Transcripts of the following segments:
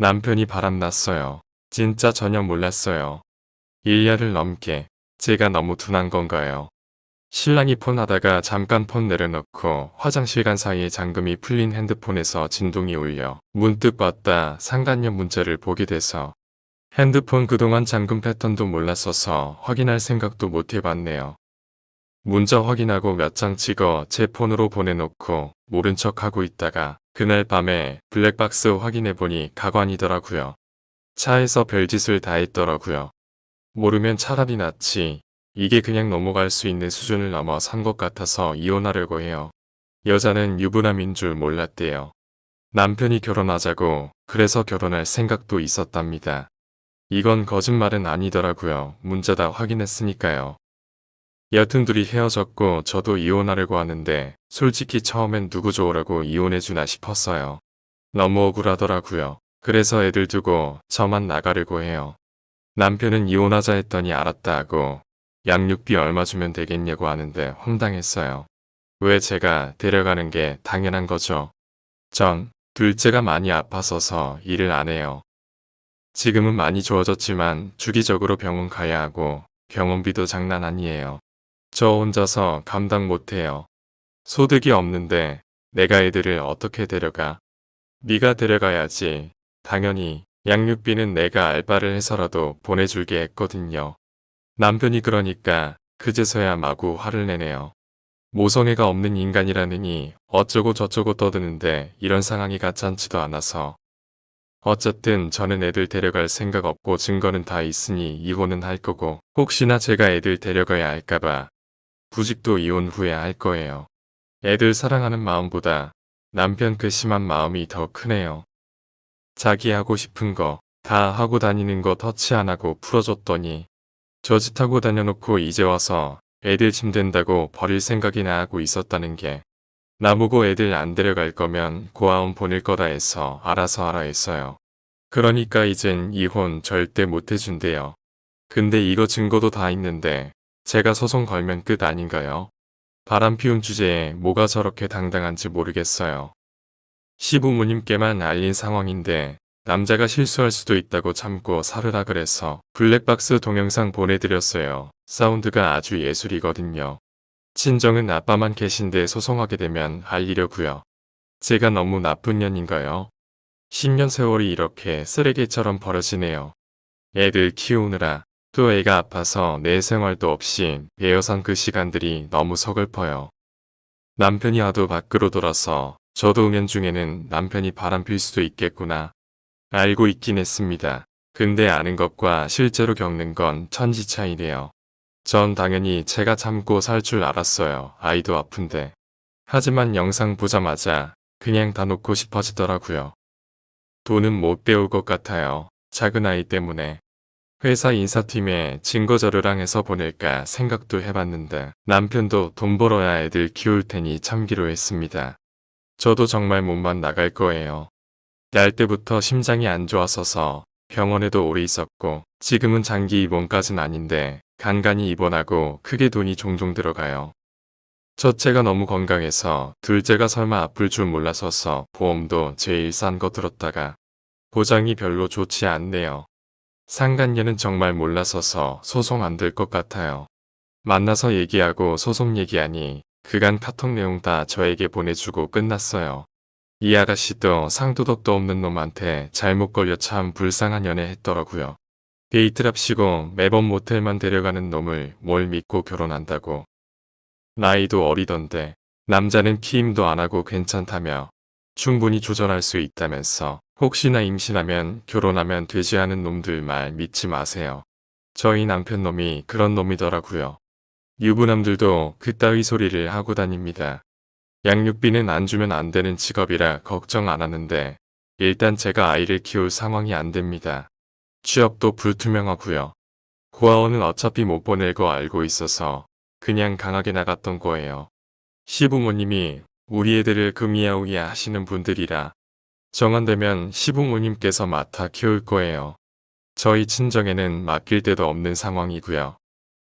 남편이 바람났어요. 진짜 전혀 몰랐어요. 1년을 넘게 제가 너무 둔한 건가요? 신랑이 폰하다가 잠깐 폰 내려놓고 화장실 간 사이에 잠금이 풀린 핸드폰에서 진동이 울려 문득 봤다 상간녀 문자를 보게 돼서 핸드폰 그동안 잠금 패턴도 몰랐어서 확인할 생각도 못 해봤네요. 문자 확인하고 몇 장 찍어 제 폰으로 보내놓고 모른 척하고 있다가 그날 밤에 블랙박스 확인해보니 가관이더라고요. 차에서 별짓을 다 했더라고요. 모르면 차라리 낫지. 이게 그냥 넘어갈 수 있는 수준을 넘어선 것 같아서 이혼하려고 해요. 여자는 유부남인 줄 몰랐대요. 남편이 결혼하자고 그래서 결혼할 생각도 있었답니다. 이건 거짓말은 아니더라고요. 문자 다 확인했으니까요. 여튼 둘이 헤어졌고 저도 이혼하려고 하는데 솔직히 처음엔 누구 좋으라고 이혼해주나 싶었어요. 너무 억울하더라고요. 그래서 애들 두고 저만 나가려고 해요. 남편은 이혼하자 했더니 알았다 하고 양육비 얼마 주면 되겠냐고 하는데 황당했어요. 왜 제가 데려가는 게 당연한 거죠. 전 둘째가 많이 아파서서 일을 안 해요. 지금은 많이 좋아졌지만 주기적으로 병원 가야 하고 병원비도 장난 아니에요. 저 혼자서 감당 못해요. 소득이 없는데 내가 애들을 어떻게 데려가? 네가 데려가야지. 당연히 양육비는 내가 알바를 해서라도 보내줄게 했거든요. 남편이 그러니까 그제서야 마구 화를 내네요. 모성애가 없는 인간이라느니 어쩌고 저쩌고 떠드는데 이런 상황이 가짠치도 않아서. 어쨌든 저는 애들 데려갈 생각 없고 증거는 다 있으니 이혼은 할 거고 혹시나 제가 애들 데려가야 할까봐 부직도 이혼 후에 할 거예요. 애들 사랑하는 마음보다 남편 그 심한 마음이 더 크네요. 자기 하고 싶은 거 다 하고 다니는 거 터치 안 하고 풀어줬더니 저짓하고 다녀놓고 이제 와서 애들 짐 된다고 버릴 생각이나 하고 있었다는 게 나보고 애들 안 데려갈 거면 고아원 보낼 거다 해서 알아서 하라 했어요. 그러니까 이젠 이혼 절대 못 해준대요. 근데 이거 증거도 다 있는데 제가 소송 걸면 끝 아닌가요? 바람 피운 주제에 뭐가 저렇게 당당한지 모르겠어요. 시부모님께만 알린 상황인데 남자가 실수할 수도 있다고 참고 살으라 그래서 블랙박스 동영상 보내드렸어요. 사운드가 아주 예술이거든요. 친정은 아빠만 계신데 소송하게 되면 알리려고요. 제가 너무 나쁜 년인가요? 10년 세월이 이렇게 쓰레기처럼 버려지네요. 애들 키우느라 또 애가 아파서 내 생활도 없이 배어선 그 시간들이 너무 서글퍼요. 남편이 하도 밖으로 돌아서 저도 은연중에는 남편이 바람필 수도 있겠구나 알고 있긴 했습니다. 근데 아는 것과 실제로 겪는 건 천지 차이네요. 전 당연히 제가 참고 살 줄 알았어요. 아이도 아픈데. 하지만 영상 보자마자 그냥 다 놓고 싶어지더라고요. 돈은 못 배울 것 같아요. 작은 아이 때문에. 회사 인사팀에 증거자료랑 해서 보낼까 생각도 해봤는데 남편도 돈 벌어야 애들 키울 테니 참기로 했습니다. 저도 정말 몸만 나갈 거예요. 날 때부터 심장이 안 좋았어서 병원에도 오래 있었고 지금은 장기 입원까진 아닌데 간간히 입원하고 크게 돈이 종종 들어가요. 첫째가 너무 건강해서 둘째가 설마 아플 줄 몰라서서 보험도 제일 싼 거 들었다가 보장이 별로 좋지 않네요. 상간녀는 정말 몰라서서 소송 안 될 것 같아요. 만나서 얘기하고 소송 얘기하니 그간 카톡 내용 다 저에게 보내주고 끝났어요. 이 아가씨도 상도덕도 없는 놈한테 잘못 걸려 참 불쌍한 연애 했더라고요. 데이트랍시고 매번 모텔만 데려가는 놈을 뭘 믿고 결혼한다고. 나이도 어리던데 남자는 키임도 안 하고 괜찮다며 충분히 조절할 수 있다면서 혹시나 임신하면 결혼하면 되지 않은 놈들 말 믿지 마세요. 저희 남편 놈이 그런 놈이더라고요. 유부남들도 그따위 소리를 하고 다닙니다. 양육비는 안 주면 안 되는 직업이라 걱정 안 하는데 일단 제가 아이를 키울 상황이 안 됩니다. 취업도 불투명하고요. 고아원은 어차피 못 보낼 거 알고 있어서 그냥 강하게 나갔던 거예요. 시부모님이 우리 애들을 금이야우야 하시는 분들이라 정한되면 시부모님께서 맡아 키울 거예요. 저희 친정에는 맡길 데도 없는 상황이고요.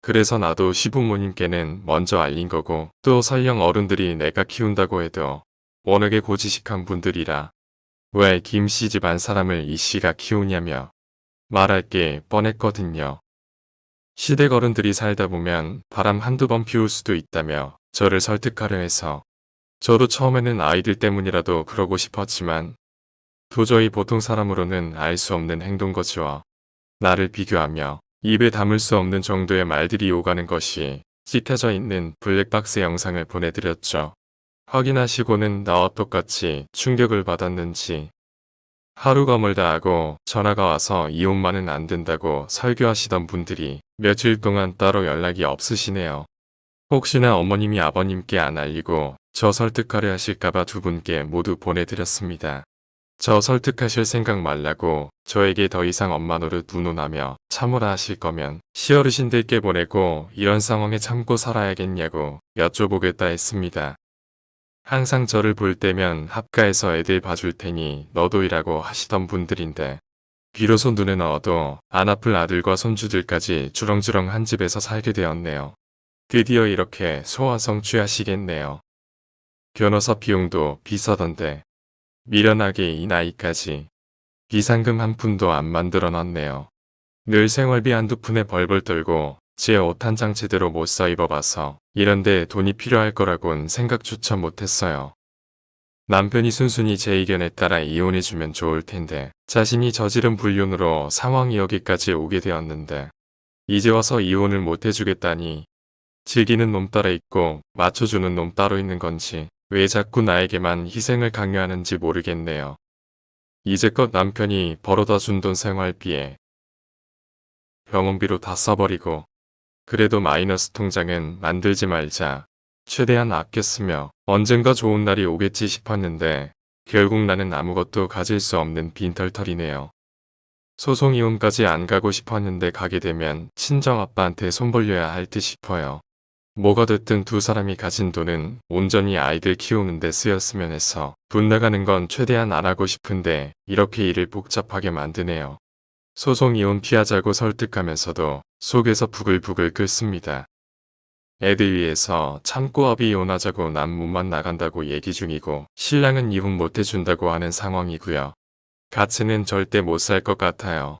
그래서 나도 시부모님께는 먼저 알린 거고 또 설령 어른들이 내가 키운다고 해도 워낙에 고지식한 분들이라 왜 김씨 집안 사람을 이 씨가 키우냐며 말할 게 뻔했거든요. 시댁 어른들이 살다 보면 바람 한두 번 피울 수도 있다며 저를 설득하려 해서 저도 처음에는 아이들 때문이라도 그러고 싶었지만 도저히 보통 사람으로는 알 수 없는 행동거지와 나를 비교하며 입에 담을 수 없는 정도의 말들이 오가는 것이 찢어져 있는 블랙박스 영상을 보내드렸죠. 확인하시고는 나와 똑같이 충격을 받았는지 하루가 멀다 하고 전화가 와서 이혼만은 안 된다고 설교하시던 분들이 며칠 동안 따로 연락이 없으시네요. 혹시나 어머님이 아버님께 안 알리고 저 설득하려 하실까봐 두 분께 모두 보내드렸습니다. 저 설득하실 생각 말라고 저에게 더 이상 엄마 노릇 운운하며 참으라 하실 거면 시어르신들께 보내고 이런 상황에 참고 살아야겠냐고 여쭤보겠다 했습니다. 항상 저를 볼 때면 합가해서 애들 봐줄 테니 너도 일하고 하시던 분들인데 비로소 눈에 넣어도 안 아플 아들과 손주들까지 주렁주렁 한 집에서 살게 되었네요. 드디어 이렇게 소원성취하시겠네요. 변호사 비용도 비싸던데 미련하게 이 나이까지 비상금 한 푼도 안 만들어 놨네요. 늘 생활비 한두 푼에 벌벌 떨고 제 옷 한 장 제대로 못 사 입어봐서 이런데 돈이 필요할 거라곤 생각조차 못했어요. 남편이 순순히 제 의견에 따라 이혼해주면 좋을 텐데 자신이 저지른 불륜으로 상황이 여기까지 오게 되었는데 이제 와서 이혼을 못 해주겠다니 즐기는 놈 따로 있고 맞춰주는 놈 따로 있는 건지 왜 자꾸 나에게만 희생을 강요하는지 모르겠네요. 이제껏 남편이 벌어다 준 돈 생활비에 병원비로 다 써버리고 그래도 마이너스 통장은 만들지 말자 최대한 아껴 쓰며 언젠가 좋은 날이 오겠지 싶었는데 결국 나는 아무것도 가질 수 없는 빈털털이네요. 소송 이혼까지 안 가고 싶었는데 가게 되면 친정아빠한테 손 벌려야 할 듯 싶어요. 뭐가 됐든 두 사람이 가진 돈은 온전히 아이들 키우는 데 쓰였으면 해서 돈 나가는 건 최대한 안 하고 싶은데 이렇게 일을 복잡하게 만드네요. 소송 이혼 피하자고 설득하면서도 속에서 부글부글 끓습니다. 애들 위해서 참고 업이 이혼하자고 난 몸만 나간다고 얘기 중이고 신랑은 이혼 못 해준다고 하는 상황이고요. 같이는 절대 못 살 것 같아요.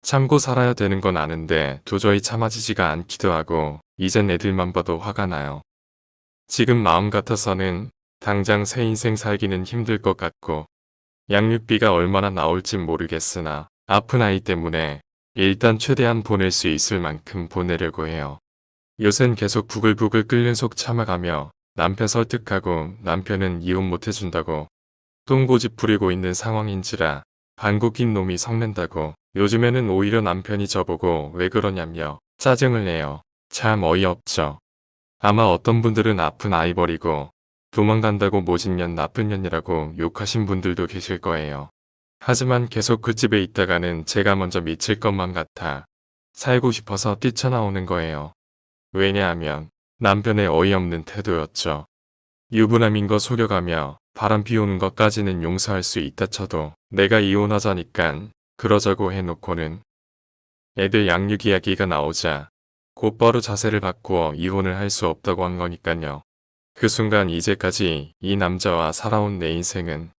참고 살아야 되는 건 아는데 도저히 참아지지가 않기도 하고 이젠 애들만 봐도 화가 나요. 지금 마음 같아서는 당장 새 인생 살기는 힘들 것 같고 양육비가 얼마나 나올진 모르겠으나 아픈 아이 때문에 일단 최대한 보낼 수 있을 만큼 보내려고 해요. 요샌 계속 부글부글 끓는 속 참아가며 남편 설득하고 남편은 이혼 못 해준다고 똥고집 부리고 있는 상황인지라 반국 낀 놈이 성낸다고 요즘에는 오히려 남편이 저보고 왜 그러냐며 짜증을 내요. 참 어이없죠. 아마 어떤 분들은 아픈 아이 버리고 도망간다고 모진년 나쁜 년이라고 욕하신 분들도 계실 거예요. 하지만 계속 그 집에 있다가는 제가 먼저 미칠 것만 같아 살고 싶어서 뛰쳐나오는 거예요. 왜냐하면 남편의 어이없는 태도였죠. 유부남인 거 속여가며 바람 피우는 것까지는 용서할 수 있다 쳐도 내가 이혼하자니깐 그러자고 해놓고는 애들 양육 이야기가 나오자 곧바로 자세를 바꾸어 이혼을 할 수 없다고 한 거니깐요. 그 순간 이제까지 이 남자와 살아온 내 인생은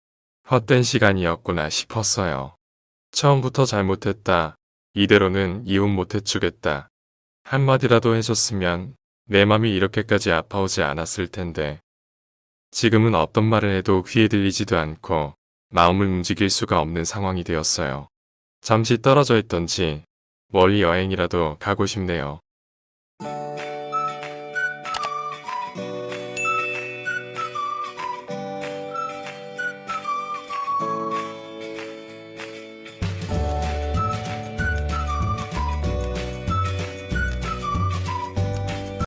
헛된 시간이었구나 싶었어요. 처음부터 잘못했다. 이대로는 이혼 못 해주겠다. 한마디라도 해줬으면 내 맘이 이렇게까지 아파오지 않았을 텐데 지금은 어떤 말을 해도 귀에 들리지도 않고 마음을 움직일 수가 없는 상황이 되었어요. 잠시 떨어져 있던지 멀리 여행이라도 가고 싶네요.